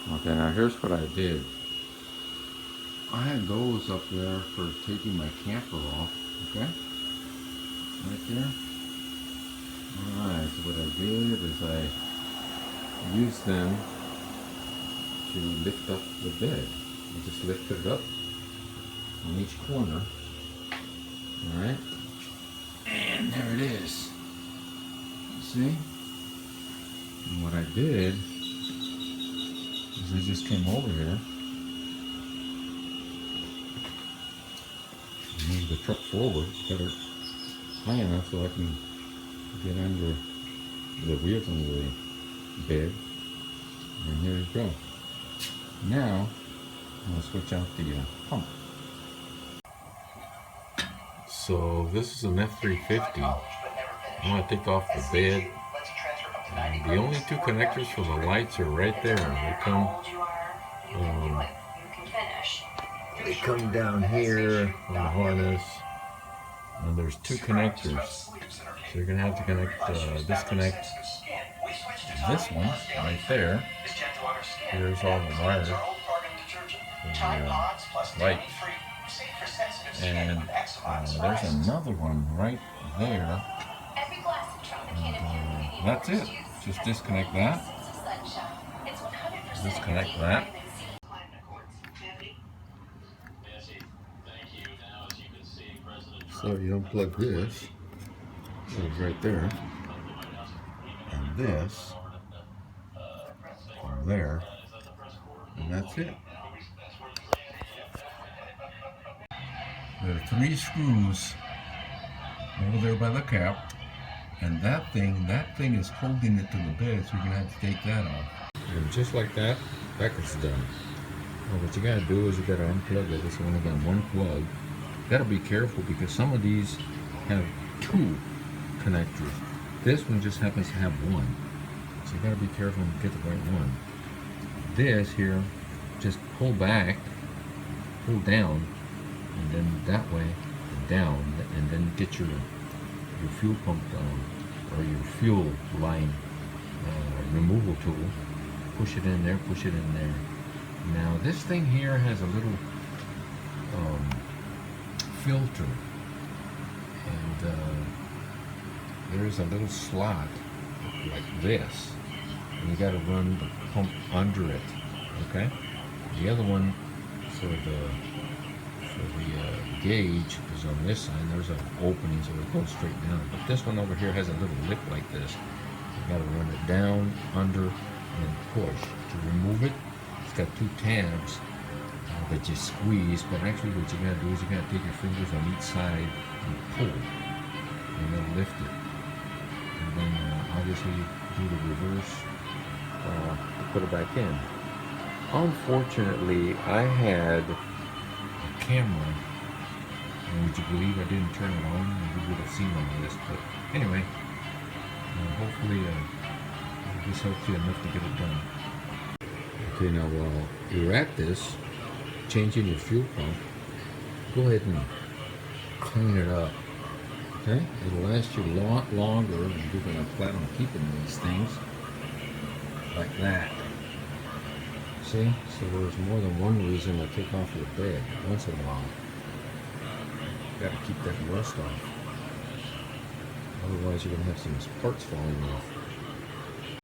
Okay, now here's what I did. I had those up there for taking my camper off, okay? Right there. Alright, so what I did is I used them to lift up the bed. I just lifted it up on each corner. Alright? And there it is. See? And what I did is I just came over here, move the truck forward, got it high enough so I can get under the wheels on the bed. And here you go. Now, I'm going to switch out the pump. So this is an F350. I'm going to take off the bed. And the only two connectors for the lights are right there. They come down here on the harness, and there's two connectors. So you're going to have to disconnect this one right there. Here's all the wires for the lights. And there's another one right there. And that's it. Just disconnect that. Disconnect that. So you unplug this. So it's right there. And this from there. And that's it. There are 3 screws over there by the cap, and that thing is holding it to the bed, so you're gonna have to take that off. And just like that, that is done. Well, what you gotta do is you gotta unplug it. It's only got one plug. You gotta be careful because some of these have 2 connectors. This one just happens to have 1, so you gotta be careful and get the right one. This here, just pull back, pull down, and then that way down, and then get your fuel pump or your fuel line removal tool. Push it in there, push it in there. Now this thing here has a little filter, and there's a little slot like this, and you got to run the pump under it. Okay, the other one for the gauge is on this side. There's an opening so it goes straight down, but this one over here has a little lip like this. You got to run it down, under, and push. To remove it, it's got 2 tabs that you squeeze, but actually what you got to do is you got to take your fingers on each side and pull, and then lift it, and then obviously do the reverse to put it back in. Unfortunately, I had a camera, and would you believe I didn't turn it on? You would have seen all this, but anyway, hopefully this helps you enough to get it done. Okay, now while you're at this, changing your fuel pump, go ahead and clean it up. Okay, it'll last you a lot longer, and you're going to plan on keeping these things like that. See, so there's more than one reason to take off your bed once in a while. You got to keep that rust off. Otherwise, you're going to have some parts falling off.